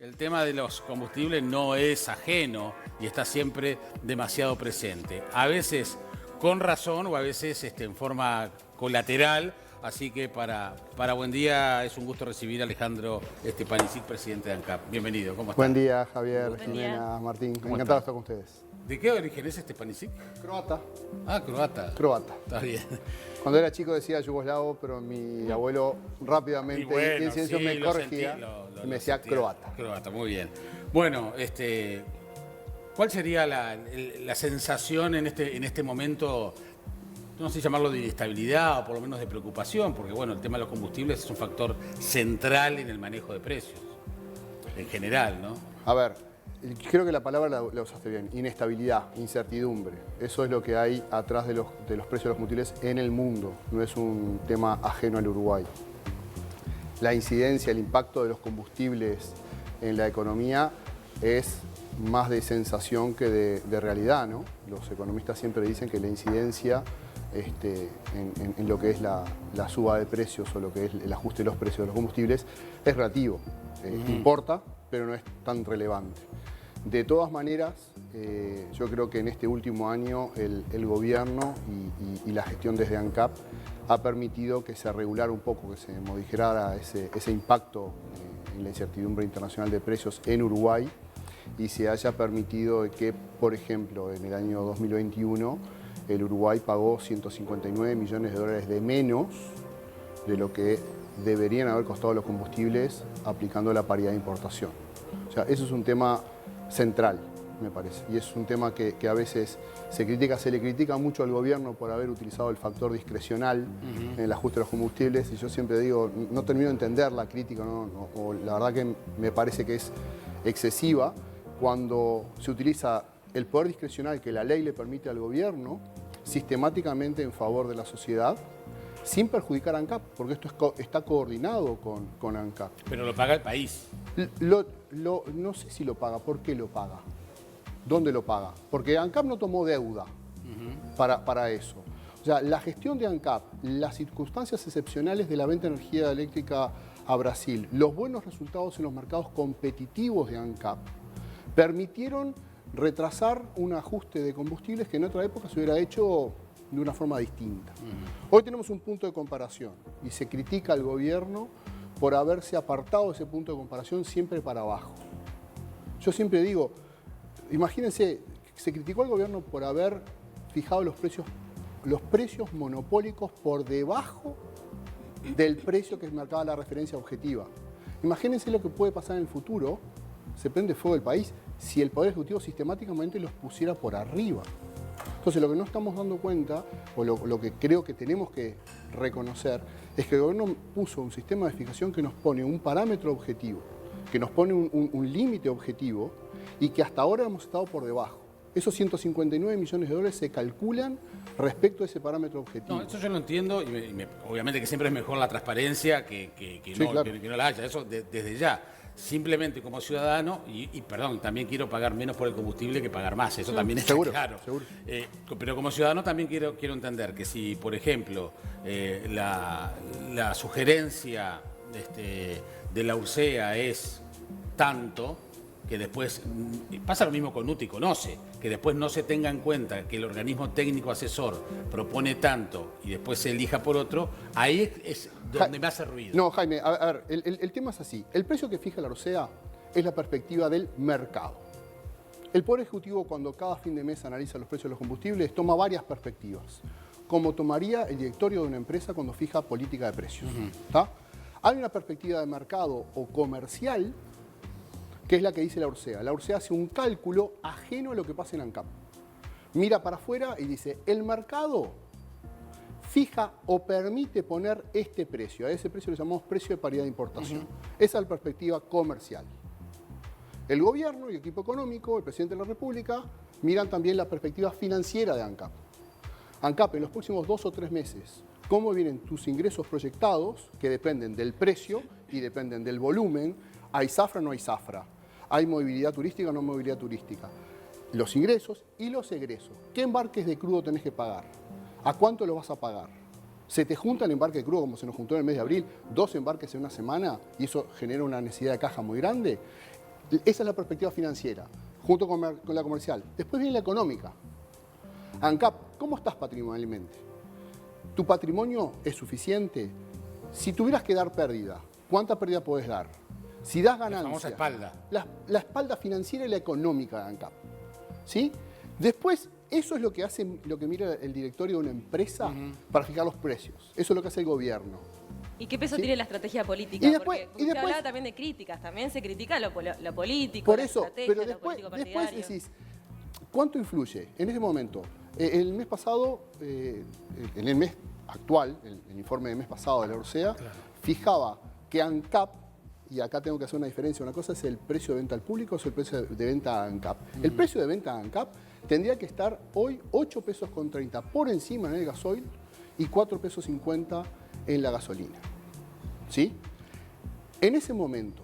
El tema de los combustibles no es ajeno y está siempre demasiado presente. A veces con razón o a veces en forma colateral. Así que para buen día es un gusto recibir a Alejandro Panisic, presidente de ANCAP. Bienvenido, ¿cómo está? Buen día, Javier, Buen Jimena, Martín. ¿Cómo Encantado de está? estar con ustedes. ¿De qué origen es Panisic? Croata. Ah, croata. Croata. Está bien. Cuando era chico decía yugoslavo, pero mi abuelo rápidamente, Y bueno, en silencio sí, me lo corregía sentí, y me decía sentía. croata. Croata, muy bien. Bueno, ¿cuál sería la sensación en este momento? No sé llamarlo de inestabilidad o por lo menos de preocupación, porque bueno, el tema de los combustibles es un factor central en el manejo de precios, en general, ¿no? A ver, creo que la palabra la usaste bien. Inestabilidad, incertidumbre. Eso es lo que hay atrás de los precios de los combustibles en el mundo. No es un tema ajeno al Uruguay. La incidencia, el impacto de los combustibles en la economía es más de sensación que de realidad, ¿no? Los economistas siempre dicen que la incidencia en lo que es la suba de precios o lo que es el ajuste de los precios de los combustibles es relativo. Importa, pero no es tan relevante. De todas maneras, yo creo que en este último año el gobierno y la gestión desde ANCAP ha permitido que se regulara un poco, que se modificara ese impacto en la incertidumbre internacional de precios en Uruguay y se haya permitido que, por ejemplo, en el año 2021 el Uruguay pagó 159 millones de dólares de menos de lo que deberían haber costado los combustibles aplicando la paridad de importación. O sea, eso es un tema central, me parece, y es un tema que a veces se le critica mucho al gobierno por haber utilizado el factor discrecional en el ajuste de los combustibles, y yo siempre digo, no termino de entender la crítica, o la verdad que me parece que es excesiva cuando se utiliza el poder discrecional que la ley le permite al gobierno sistemáticamente en favor de la sociedad, sin perjudicar a ANCAP, porque esto está coordinado con ANCAP. Pero lo paga el país. No sé si lo paga. ¿Por qué lo paga? ¿Dónde lo paga? Porque ANCAP no tomó deuda para eso. O sea, la gestión de ANCAP, las circunstancias excepcionales de la venta de energía eléctrica a Brasil, los buenos resultados en los mercados competitivos de ANCAP, permitieron retrasar un ajuste de combustibles que en otra época se hubiera hecho de una forma distinta. Hoy tenemos un punto de comparación y se critica al gobierno por haberse apartado de ese punto de comparación siempre para abajo. Yo siempre digo, imagínense, se criticó al gobierno por haber fijado los precios monopólicos por debajo del precio que marcaba la referencia objetiva. Imagínense lo que puede pasar en el futuro, se prende fuego el país, si el Poder Ejecutivo sistemáticamente los pusiera por arriba. Entonces, lo que no estamos dando cuenta, o lo que creo que tenemos que reconocer, es que el gobierno puso un sistema de fijación que nos pone un parámetro objetivo, que nos pone un límite objetivo y que hasta ahora hemos estado por debajo. Esos 159 millones de dólares se calculan respecto a ese parámetro objetivo. No, eso yo lo entiendo y obviamente que siempre es mejor la transparencia que Sí, no, claro. que no la haya, eso desde ya. Simplemente como ciudadano, perdón, también quiero pagar menos por el combustible que pagar más, eso también está seguro, claro. seguro. Pero como ciudadano también quiero entender que si, por ejemplo, la sugerencia de la URSEA es tanto, que después, pasa lo mismo con UTI Conoce, que después no se tenga en cuenta que el organismo técnico asesor propone tanto y después se elija por otro, ahí es donde me hace ruido. No, Jaime, a ver, el tema es así. El precio que fija la ORSEA es la perspectiva del mercado. El Poder Ejecutivo, cuando cada fin de mes analiza los precios de los combustibles, toma varias perspectivas, como tomaría el directorio de una empresa cuando fija política de precios. ¿Tá? Hay una perspectiva de mercado o comercial, que es la que dice la ORSEA. La ORSEA hace un cálculo ajeno a lo que pasa en ANCAP. Mira para afuera y dice, el mercado fija o permite poner este precio. A ese precio le llamamos precio de paridad de importación. Esa es la perspectiva comercial. El gobierno y el equipo económico, el presidente de la República, miran también la perspectiva financiera de ANCAP. ANCAP, en los próximos 2 o 3 meses, ¿cómo vienen tus ingresos proyectados, que dependen del precio y dependen del volumen? ¿Hay zafra o no hay zafra? ¿Hay movilidad turística o no movilidad turística? Los ingresos y los egresos. ¿Qué embarques de crudo tenés que pagar? ¿A cuánto lo vas a pagar? ¿Se te junta el embarque de crudo como se nos juntó en el mes de abril? 2 embarques en una semana y eso genera una necesidad de caja muy grande. Esa es la perspectiva financiera, junto con la comercial. Después viene la económica. ANCAP, ¿cómo estás patrimonialmente? ¿Tu patrimonio es suficiente? Si tuvieras que dar pérdida, ¿cuánta pérdida podés dar? Si das ganancia... La famosa espalda. La espalda financiera y la económica de ANCAP. ¿Sí? Después, eso es lo que hace, lo que mira el directorio de una empresa para fijar los precios. Eso es lo que hace el gobierno. ¿Y qué peso ¿Sí? tiene la estrategia política? Y después- Porque y usted después- hablaba también de críticas, también se critica lo político, Por la eso, estrategia, pero lo político después partidario. decís, ¿cuánto influye en este momento? El mes pasado, en el mes actual, el informe del mes pasado de la Orsea, fijaba que ANCAP, y acá tengo que hacer una diferencia, una cosa es el precio de venta al público, es el precio de venta a ANCAP. El precio de venta a ANCAP tendría que estar hoy 8 pesos con 30 por encima en el gasoil y 4 pesos 50 en la gasolina. ¿Sí? En ese momento,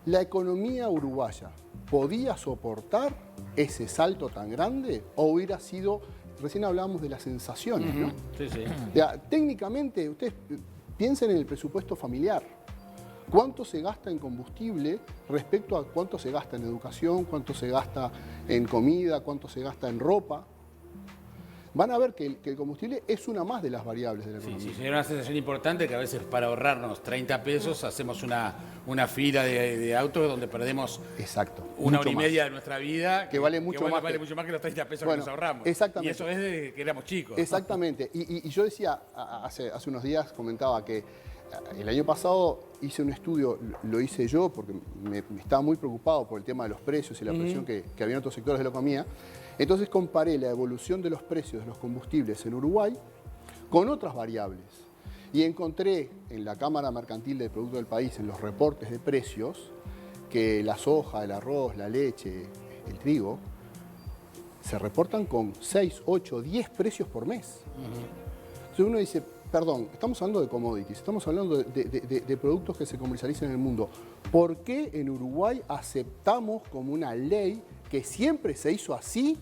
¿la economía uruguaya podía soportar ese salto tan grande o hubiera sido, recién hablábamos de las sensaciones, ¿no? Sí, sí. O sea, técnicamente, ustedes piensen en el presupuesto familiar. ¿Cuánto se gasta en combustible respecto a cuánto se gasta en educación, cuánto se gasta en comida, cuánto se gasta en ropa? Van a ver que el combustible es una más de las variables de la Sí, economía. sí, sería una sensación importante que a veces para ahorrarnos 30 pesos hacemos una fila de autos donde perdemos Exacto. una mucho hora y más. media de nuestra vida. Que vale mucho más vale que- mucho más que los 30 pesos Bueno, que nos ahorramos. exactamente. Y eso es desde que éramos chicos. Exactamente. Y yo decía, hace unos días comentaba que el año pasado hice un estudio, lo hice yo porque me estaba muy preocupado por el tema de los precios y la presión que había en otros sectores de la economía. Entonces comparé la evolución de los precios de los combustibles en Uruguay con otras variables. Y encontré en la Cámara Mercantil del Producto del País, en los reportes de precios, que la soja, el arroz, la leche, el trigo, se reportan con 6, 8, 10 precios por mes. Entonces uno dice, perdón, estamos hablando de commodities, estamos hablando de productos que se comercializan en el mundo. ¿Por qué en Uruguay aceptamos como una ley que siempre se hizo así,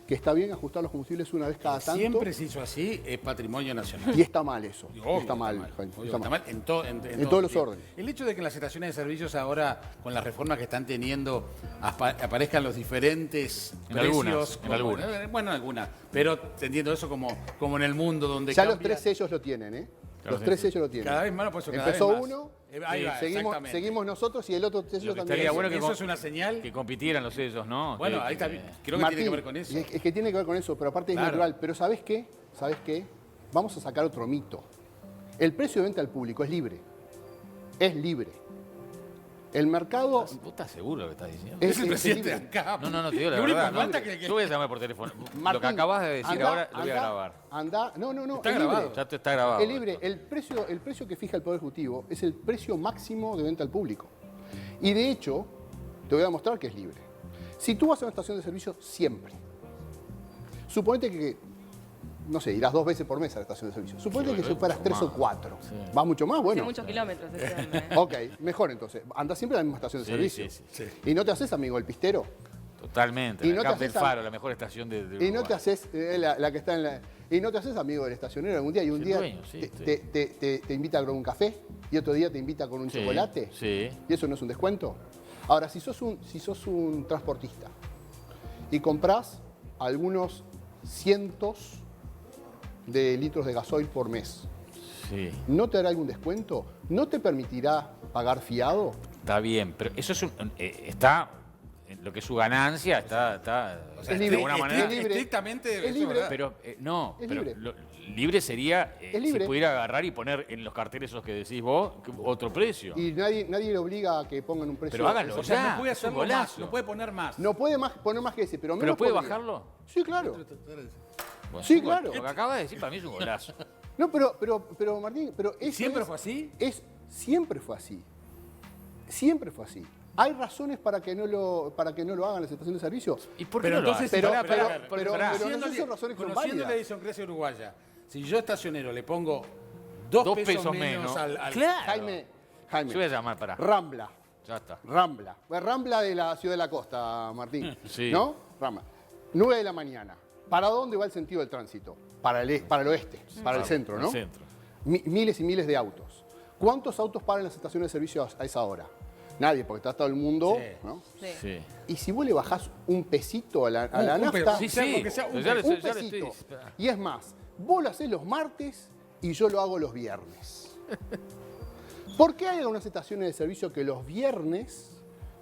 que está bien ajustar los combustibles una vez cada tanto? Siempre se hizo así, es patrimonio nacional. Y está mal eso. Y obvio, está mal, Jaime, obvio, está está mal. mal en todos los sentido. órdenes. El hecho de que en las estaciones de servicios ahora, con las reformas que están teniendo, aparezcan los diferentes En precios. algunas, en algunas. Bueno, en algunas. Pero entendiendo eso como en el mundo donde Ya los cambia. 3 sellos lo tienen, ¿eh? Claro, Los sí, 3 sí. sellos lo tienen. Cada vez más, por eso cada Empezó vez más. uno, Ahí va, exactamente. seguimos nosotros y el otro sello Lo que también. estaría bueno eso que es una señal. Que compitieran los sellos, ¿no? Bueno, Que- ahí está. que- Creo que Martín, tiene que ver con eso. Es que tiene que ver con eso, pero aparte es Claro. natural. Pero ¿sabes qué? ¿Sabes qué? Vamos a sacar otro mito. El precio de venta al público es libre. Es libre. El mercado ¿Vos estás seguro de lo que estás diciendo? Es el presidente de libre. ANCAP. No, te digo la Lo único verdad. que ¿no? falta que- Yo voy a llamar por teléfono. lo que Martín, acabas de decir anda, ahora lo voy a anda, grabar. No, Está es grabado. libre. Ya te está grabado. Es libre. El precio que fija el Poder Ejecutivo es el precio máximo de venta al público. Y de hecho, te voy a demostrar que es libre. Si tú vas a una estación de servicio, siempre. Suponete que, no sé, irás 2 veces por mes a la estación de servicio. Suponete que superas 3 o 4. Sí. ¿Vas mucho más? Hace Bueno. muchos kilómetros ese hombre. Ok, mejor entonces. Anda siempre a la misma estación de Sí, servicio. sí, Y no te haces amigo del pistero. Totalmente. Y La no te Camp del haces Faro, la mejor estación de Y no Uruguay. te haces, la que está en la... Y no te haces amigo del estacionero algún día. Y un Sí, día dueño, sí, te invita con un café y otro día te invita con un Sí, chocolate. sí. ¿Y eso no es un descuento? Ahora, si sos un transportista y comprás algunos cientos de litros de gasoil por mes, Sí. ¿no te hará algún descuento? ¿No te permitirá pagar fiado? Está bien, pero eso es está en lo que es su ganancia, está O sea, Es libre, de alguna es manera. libre. Estrictamente. Es eso libre. verdad. Pero no, Es pero libre. libre sería Es libre. si pudiera agarrar y poner en los carteles esos que decís vos otro precio. Y nadie le obliga a que pongan un precio. Pero háganlo. O sea, Ya, no puede es un hacerlo más, golazo. no puede poner más. No puede poner más que ese, pero menos ¿Pero puede podría. bajarlo? Sí, claro. Bueno, Sí, es un gol. claro. Lo que acabas de decir para mí es un golazo. No, pero Martín, pero eso ¿Siempre es- fue así? Siempre fue así. Siempre fue así. ¿Hay razones para que no lo hagan las estaciones de servicio? ¿Y por qué Pero no lo entonces, hacen? Pero- pará, pero- pará, pero- pará. pero no Conociéndole- son razones que son conociendo la válidas. idiosincrasia uruguaya, si yo estacionero le pongo dos pesos menos al... Claro. Jaime, Yo voy a llamar para. Rambla. Ya está. Rambla. Rambla de la ciudad de la costa, Martín. Sí. ¿No? Rambla. 9 de la mañana. ¿Para dónde va el sentido del tránsito? Para el oeste, para el centro, ¿no? El centro. Miles y miles de autos. ¿Cuántos autos paran en las estaciones de servicio a esa hora? Nadie, porque está todo el mundo, Sí. ¿no? Sí. Sí. Y si vos le bajás un pesito a la Un nafta, peso, Sí, sea sí. porque sea un Ya lo un estoy- pesito. Y es más, vos lo hacés los martes y yo lo hago los viernes. ¿Por qué hay algunas estaciones de servicio que los viernes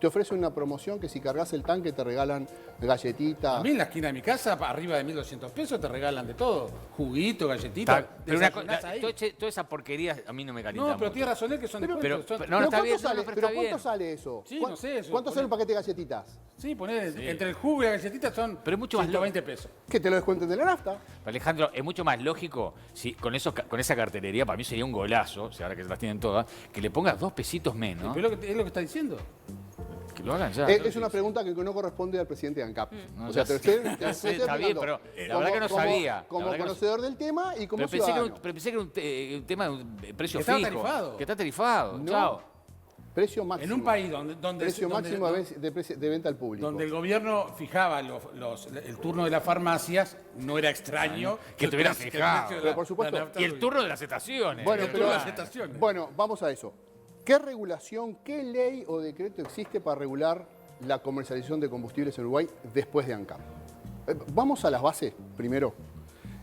te ofrecen una promoción que si cargas el tanque te regalan galletitas? A mí en la esquina de mi casa, arriba de 1.200 pesos, te regalan de todo. Juguito, galletita. Pero desayunás ahí. toda esa porquería a mí no me calienta No, pero mucho. tiene razón él que son Pero- descuentos. pero- son- no, está ¿cuánto bien, sale, pero pero está ¿cuánto bien. sale eso? Sí, no sé eso, ¿Cuánto sale poné- un paquete de galletitas? Sí, poner entre el jugo y la galletita son Pero es mucho más 120 pesos. Que te lo descuenten de la nafta. Alejandro, es mucho más lógico, si con esa cartelería, para mí sería un golazo, o sea, ahora que las tienen todas, que le pongas 2 pesitos menos, Pero es lo que está diciendo. que lo hagan ya. Es una pregunta que no corresponde al presidente de ANCAP. No, O sea, ya te sé. estoy- te Ya sé, estoy está bien, explicando. pero la verdad que no sabía. La Como verdad que no- conocedor del tema y como Pero pensé, ciudadano. pero pensé que era un tema de un precio Que estaba fijo. tarifado. Que está tarifado. No. Chao. Precio máximo. En un país donde Precio máximo de venta al público. donde el gobierno fijaba el turno de las farmacias, no era extraño Que tuviera el precio fijado. de Pero por supuesto. la nafta Y el subiera. turno de las estaciones. Bueno, el pero- turno de las estaciones. Bueno, vamos a eso. ¿Qué regulación, qué ley o decreto existe para regular la comercialización de combustibles en Uruguay después de ANCAP? Vamos a las bases primero.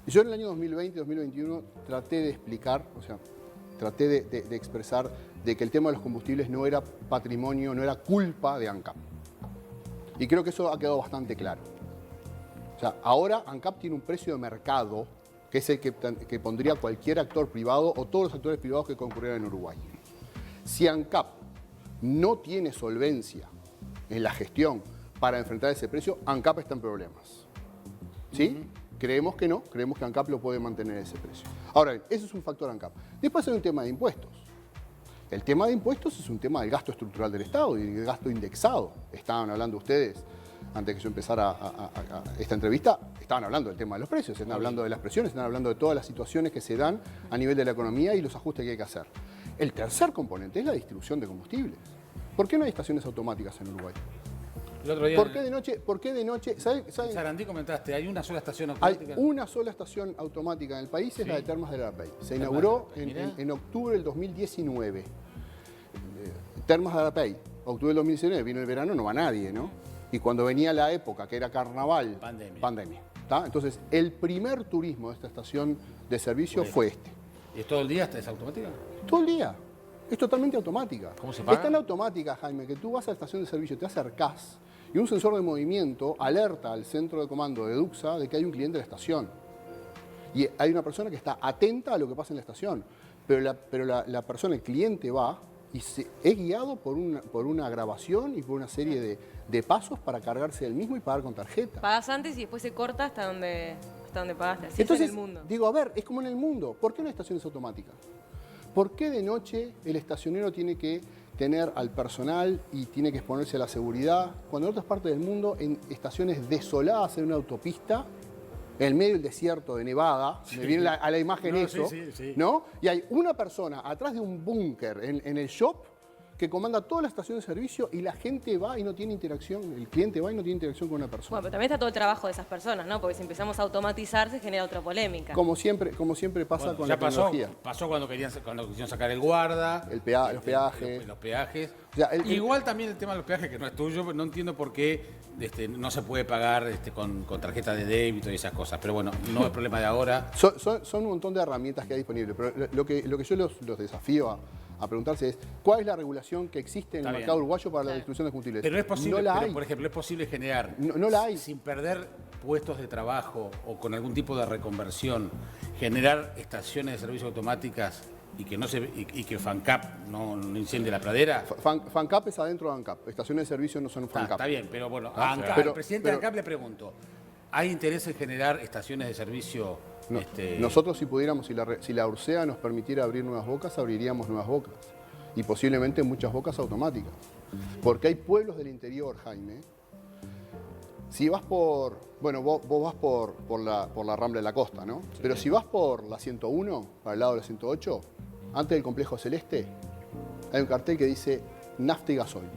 Yo en el año 2020-2021 traté de explicar, o sea, traté de expresar de que el tema de los combustibles no era patrimonio, no era culpa de ANCAP. Y creo que eso ha quedado bastante claro. O sea, ahora ANCAP tiene un precio de mercado que es el que pondría cualquier actor privado o todos los actores privados que concurrieran en Uruguay. Si ANCAP no tiene solvencia en la gestión para enfrentar ese precio, ANCAP está en problemas. ¿Sí? Creemos que no, creemos que ANCAP lo puede mantener ese precio. Ahora bien, ese es un factor ANCAP. Después hay un tema de impuestos. El tema de impuestos es un tema del gasto estructural del Estado y del gasto indexado. Estaban hablando ustedes, antes que yo empezara esta entrevista, estaban hablando del tema de los precios, están hablando de las presiones, están hablando de todas las situaciones que se dan a nivel de la economía y los ajustes que hay que hacer. El tercer componente es la distribución de combustibles. ¿Por qué no hay estaciones automáticas en Uruguay? El otro día ¿Por qué de noche? ¿Saben? en Sarandí comentaste, hay una sola estación Hay automática. una sola estación automática en el país, es la de Termas del Arapey. Se Termas inauguró del Arapey, mirá. en octubre del 2019. Termas del Arapey, octubre del 2019, vino el verano, no va nadie, ¿no? Y cuando venía la época, que era carnaval, pandemia. ¿Tá? Entonces, el primer turismo de esta estación de servicio fue este. ¿Y es todo el día esta es automática? Todo el día. Es totalmente automática. ¿Cómo se paga? Es tan automática, Jaime, que tú vas a la estación de servicio, te acercás y un sensor de movimiento alerta al centro de comando de Duxa de que hay un cliente en la estación. Y hay una persona que está atenta a lo que pasa en la estación. Pero la persona, el cliente va y es guiado por una grabación y por una serie de pasos para cargarse del mismo y pagar con tarjeta. Pagas antes y después se corta hasta donde pagaste. Así Entonces, es en el mundo. digo, a ver, es como en el mundo. ¿Por qué no hay estaciones automáticas? ¿Por qué de noche el estacionero tiene que tener al personal y tiene que exponerse a la seguridad? Cuando en otras partes del mundo, en estaciones desoladas en una autopista, en el medio del desierto de Nevada, me viene a la imagen No, eso, sí. ¿no? Y hay una persona atrás de un búnker en el shop que comanda toda la estación de servicio y la gente va y no tiene interacción, el cliente va y no tiene interacción con una persona. Bueno, pero también está todo el trabajo de esas personas, ¿no? Porque si empezamos a automatizar se genera otra polémica. Como siempre pasa Bueno, con ya la tecnología. pasó cuando quisieron sacar el guarda, Los peajes. los peajes. O sea, Igual también el tema de los peajes, que no es tuyo, pero no entiendo por qué no se puede pagar con tarjeta de débito y esas cosas. Pero bueno, no es problema de ahora. Son un montón de herramientas que hay disponibles, pero lo que yo los desafío a preguntarse es ¿cuál es la regulación que existe en Está el bien. mercado uruguayo para la distribución de combustibles? Pero es posible, no la pero, hay. por ejemplo, es posible generar, No la hay. sin perder puestos de trabajo o con algún tipo de reconversión, generar estaciones de servicio automáticas y que FANCAP no incendie la pradera. FANCAP es adentro de ANCAP. Estaciones de servicio no son FANCAP. Está bien, pero bueno, a ANCAP, Pero- al presidente pero- de ANCAP le pregunto, ¿hay interés en generar estaciones de servicio? No, nosotros si pudiéramos, si la URSEA nos permitiera abrir nuevas bocas, abriríamos nuevas bocas. Y posiblemente muchas bocas automáticas. Porque hay pueblos del interior, Jaime. Si vas vos vas por la Rambla de la Costa, ¿no? Sí. Pero si vas por la 101, para el lado de la 108, antes del Complejo Celeste, hay un cartel que dice nafta y gasoil.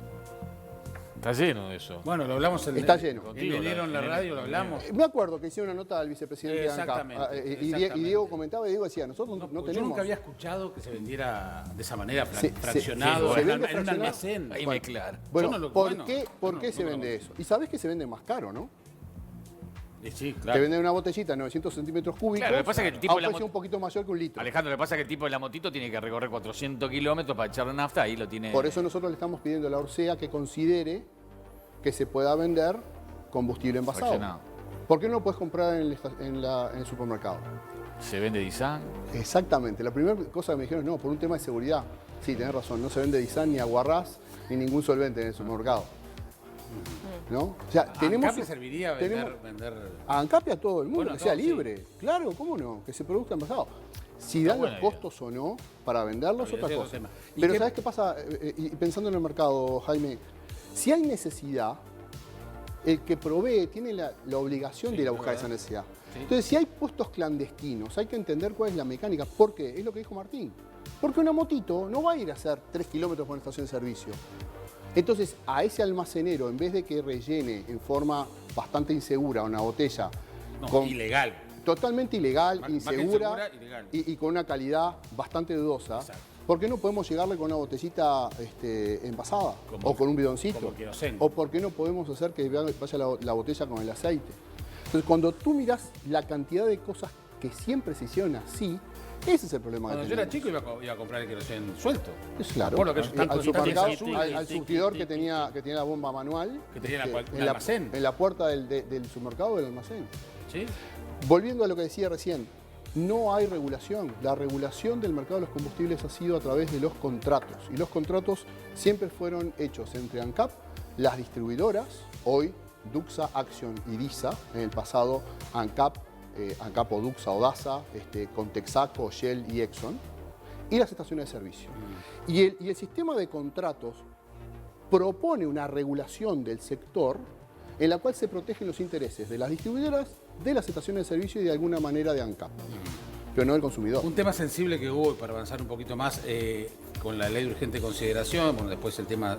Está lleno de eso. Bueno, lo hablamos Está lleno. En enero en la radio, lo hablamos. Me acuerdo que hicieron una nota al vicepresidente de ANCAP. Exactamente, Y Diego comentaba, y Diego decía, nosotros no Yo tenemos... nunca había escuchado que se vendiera de esa manera, Se- fraccionado, se vende en un fraccionado. almacén. Ahí mezclar. Bueno, Yo no lo- ¿por bueno, qué, yo no- se no lo vende conozco. eso? Y sabés que se vende más caro, ¿no? Sí, Te claro. venden una botellita de 900 centímetros cúbicos Claro, lo que pasa es que el tipo a de un la precio mot- un poquito mayor que un litro. Alejandro, le pasa que el tipo de la motito tiene que recorrer 400 kilómetros para echarle nafta, ahí lo tiene. Por eso nosotros le estamos pidiendo a la Orsea que considere que se pueda vender combustible envasado. Fraccionado. ¿Por qué no lo puedes comprar en el supermercado? Se vende Disan. Exactamente. La primera cosa que me dijeron, no, por un tema de seguridad. Sí, tenés razón, no se vende Disan ni aguarrás ni ningún solvente en el supermercado. ¿No? O sea, ¿A tenemos... ANCAP le serviría vender... A ANCAP y a todo el mundo, Bueno, que sea todo, sí. libre. Claro, ¿cómo no? Que se produzca envasado. Si dan los buena idea. costos o no para venderlos, Está bien, otra ese es cosa. otro tema. ¿Y Pero qué- ¿sabes qué pasa? Y pensando en el mercado, Jaime, si hay necesidad, el que provee tiene la obligación de ir a es buscar esa verdad. necesidad. Sí. Entonces, si hay puestos clandestinos, hay que entender cuál es la mecánica. ¿Por qué? Es lo que dijo Martín. Porque una motito no va a ir a hacer 3 kilómetros por una estación de servicio. Entonces, a ese almacenero, en vez de que rellene en forma bastante insegura una botella No, ilegal. totalmente ilegal, Más que insegura insegura, ilegal. y con una calidad bastante dudosa, Exacto. ¿por qué no podemos llegarle con una botellita envasada? Como- O con un bidoncito. como queroseno. ¿O por qué no podemos hacer que vaya la botella con el aceite? Entonces, cuando tú miras la cantidad de cosas que siempre se hicieron así, ese es el problema Cuando que yo era tenemos. chico iba a comprar el queroseno suelto. Es claro, Por lo que ellos están al con tanto supermercado, azul, al surtidor que tenía la bomba manual, Que tenía un en almacén. en la puerta del supermercado del almacén. ¿Sí? Volviendo a lo que decía recién, no hay regulación. La regulación del mercado de los combustibles ha sido a través de los contratos. Y los contratos siempre fueron hechos entre ANCAP, las distribuidoras, hoy Duxa, Action y DISA, en el pasado ANCAP, ANCAP o Duxa o DASA, con Texaco, Shell y Exxon, y las estaciones de servicio. Y el sistema de contratos propone una regulación del sector en la cual se protegen los intereses de las distribuidoras, de las estaciones de servicio y de alguna manera de ANCAP, pero no del consumidor. Un tema sensible que hubo, para avanzar un poquito más, con la ley de urgente consideración, bueno, después el tema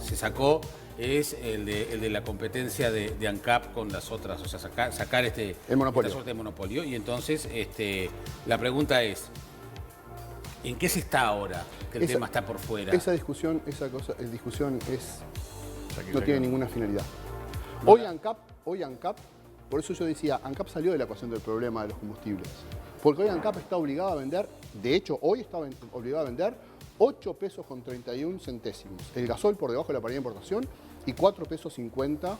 se sacó, es el de la competencia de ANCAP con las otras, o sea, sacar El monopolio. esta suerte de monopolio. Y entonces, la pregunta es, ¿en qué se está ahora que el tema está por fuera? Esa discusión no tiene ninguna finalidad. Hoy ANCAP, por eso yo decía, ANCAP salió de la ecuación del problema de los combustibles. Porque hoy ANCAP está obligado a vender, de hecho, hoy está obligado a vender 8 pesos con 31 centésimos. El gasoil por debajo de la paridad de importación y 4 pesos 50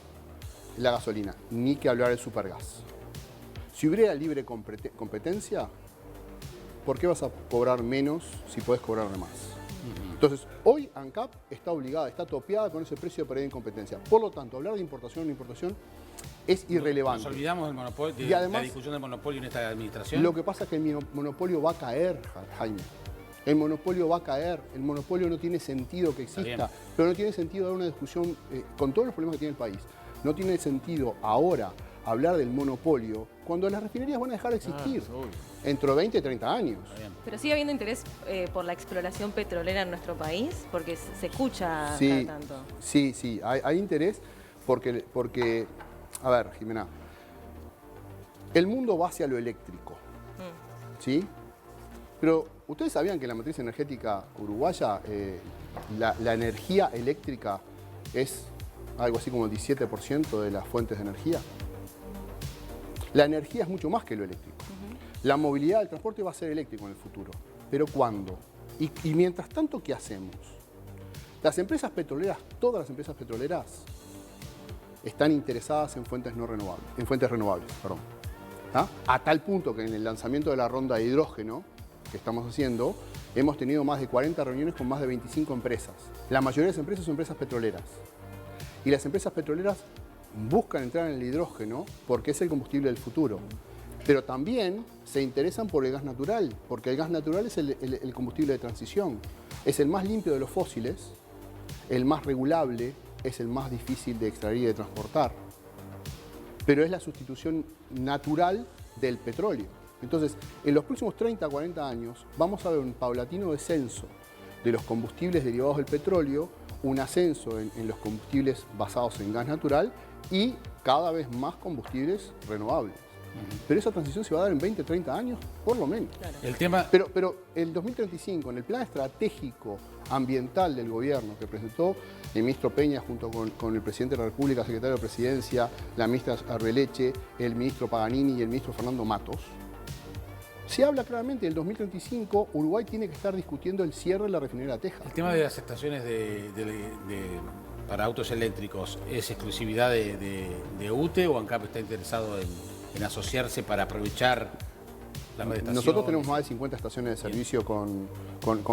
la gasolina. Ni que hablar del supergas. Si hubiera libre competencia, ¿por qué vas a cobrar menos si podés cobrar más? Entonces, hoy ANCAP está obligada, está topeada con ese precio de paridad de incompetencia. Por lo tanto, hablar de importación o no importación es irrelevante. Nos olvidamos del monopolio, Y además, la discusión del monopolio en esta administración. Lo que pasa es que el monopolio va a caer, Jaime. El monopolio va a caer. El monopolio no tiene sentido que bien. exista. Pero no tiene sentido dar una discusión con todos los problemas que tiene el país. No tiene sentido ahora hablar del monopolio cuando las refinerías van a dejar de existir dentro de 20, 30 años. Pero sigue habiendo interés por la exploración petrolera en nuestro país, porque se escucha cada Sí, tanto. sí, hay interés porque, a ver, Jimena, el mundo va hacia lo eléctrico, ¿sí? Pero ustedes sabían que en la matriz energética uruguaya la energía eléctrica es algo así como el 17% de las fuentes de energía. La energía es mucho más que lo eléctrico. La movilidad del transporte va a ser eléctrico en el futuro. ¿Pero cuándo? Y mientras tanto, ¿qué hacemos? Las empresas petroleras, todas las empresas petroleras, están interesadas en fuentes renovables, perdón. ¿Ah? A tal punto que en el lanzamiento de la ronda de hidrógeno que estamos haciendo, hemos tenido más de 40 reuniones con más de 25 empresas. La mayoría de las empresas son empresas petroleras. Y las empresas petroleras buscan entrar en el hidrógeno porque es el combustible del futuro. Pero también se interesan por el gas natural, porque el gas natural es el combustible de transición. Es el más limpio de los fósiles, el más regulable, es el más difícil de extraer y de transportar. Pero es la sustitución natural del petróleo. Entonces, en los próximos 30, 40 años, vamos a ver un paulatino descenso de los combustibles derivados del petróleo, un ascenso en los combustibles basados en gas natural y cada vez más combustibles renovables. Pero esa transición se va a dar en 20, 30 años, por lo menos. El tema... Pero el 2035, en el plan estratégico ambiental del gobierno que presentó el ministro Peña junto con el presidente de la República, secretario de Presidencia, la ministra Arbeleche, el ministro Paganini y el ministro Fernando Matos, se habla claramente del 2035, Uruguay tiene que estar discutiendo el cierre de la refinería de Teja. El tema de las estaciones para autos eléctricos, ¿es exclusividad de UTE o ANCAP está interesado en asociarse para aprovechar la estación? Nosotros tenemos más de 50 estaciones de servicio con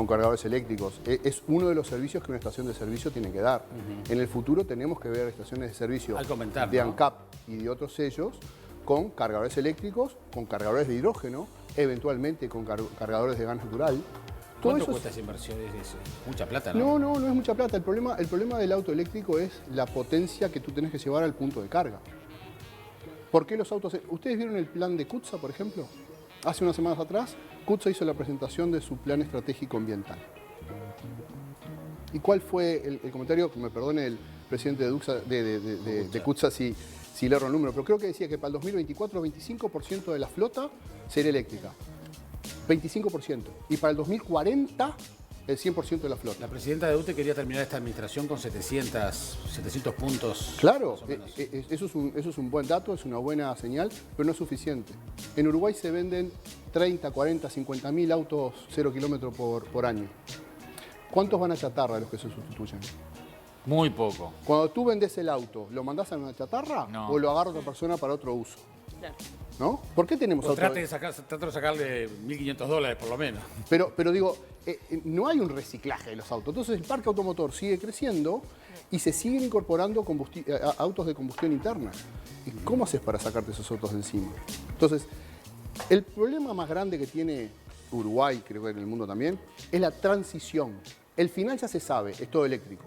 cargadores eléctricos. Es uno de los servicios que una estación de servicio tiene que dar. En el futuro tenemos que ver estaciones de servicio de ANCAP y de otros sellos con cargadores eléctricos, con cargadores de hidrógeno, eventualmente con cargadores de gas natural. ¿Cuánto cuesta esa inversión? Es mucha plata, ¿no? No es mucha plata. El problema del auto eléctrico es la potencia que tú tenés que llevar al punto de carga. ¿Por qué los autos? ¿Ustedes vieron el plan de CUTSA, por ejemplo? Hace unas semanas atrás, CUTSA hizo la presentación de su plan estratégico ambiental. ¿Y cuál fue el comentario? Que me perdone el presidente de CUTSA si le erro el número, pero creo que decía que para el 2024 25% de la flota será eléctrica. 25%. Y para el 2040 el 100% de la flota. La presidenta de UTE quería terminar esta administración con 700 puntos. Claro, eso es un buen dato, es una buena señal, pero no es suficiente. En Uruguay se venden 30, 40, 50 mil autos 0 kilómetros por año. ¿Cuántos van a chatarra de los que se sustituyen? Muy poco. Cuando tú vendes el auto, ¿lo mandás a una chatarra o lo agarra otra persona para otro uso? Claro. ¿No? ¿Por qué tenemos autos? Trate de sacarle $1.500 por lo menos. Pero digo, no hay un reciclaje de los autos. Entonces el parque automotor sigue creciendo y se siguen incorporando autos de combustión interna. ¿Y cómo haces para sacarte esos autos de encima? Entonces, el problema más grande que tiene Uruguay, creo que en el mundo también, es la transición. El final ya se sabe, es todo eléctrico.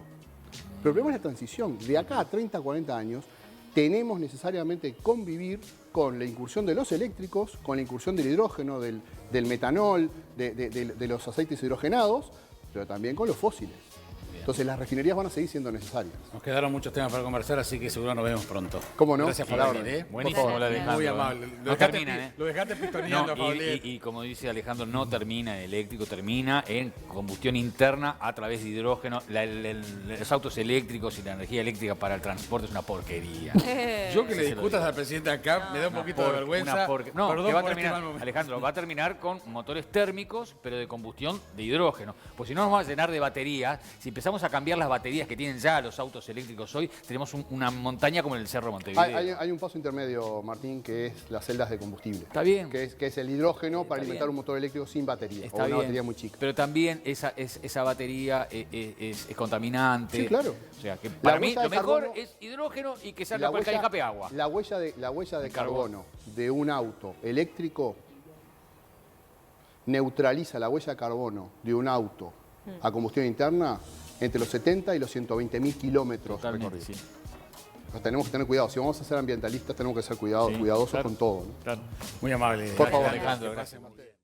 Pero el problema es la transición. De acá a 30, 40 años, tenemos necesariamente que convivir con la incursión de los eléctricos, con la incursión del hidrógeno, del metanol, de los aceites hidrogenados, pero también con los fósiles. Entonces las refinerías van a seguir siendo necesarias. Nos quedaron muchos temas para conversar, así que seguro nos vemos pronto. ¿Cómo no? Gracias por venir, ¿eh? Buenísimo lo de Alejandro. Muy amable. No terminan, ¿eh? Lo dejaste pistoneando, No, Pablito. y como dice Alejandro, no termina en eléctrico, termina en combustión interna a través de hidrógeno. Los autos eléctricos y la energía eléctrica para el transporte es una porquería. Yo que le discutas al presidente acá me da un poquito de vergüenza. No, Perdón que va a por este terminar, mal momento. Alejandro, va a terminar con motores térmicos, pero de combustión de hidrógeno. Pues si no nos vamos a llenar de baterías, si empezamos a cambiar las baterías que tienen ya los autos eléctricos hoy, tenemos una montaña como en el Cerro Montevideo. Hay un paso intermedio, Martín, que es las celdas de combustible. Está bien. Que es el hidrógeno para alimentar bien. un motor eléctrico sin batería. Está o una bien, batería muy chica. pero también esa batería es contaminante. Sí, claro. O sea, que para mí huella lo de mejor carbono- es hidrógeno y que salga por el escape agua. La huella de carbono de un auto eléctrico neutraliza la huella de carbono de un auto a combustión interna entre los 70 y los 120.000 kilómetros Totalmente, recorridos. sí. Entonces, tenemos que tener cuidado. Si vamos a ser ambientalistas, tenemos que ser cuidadosos Sí, con todo, ¿no? claro. Muy amable. Por favor. Alejandro, Gracias. gracias.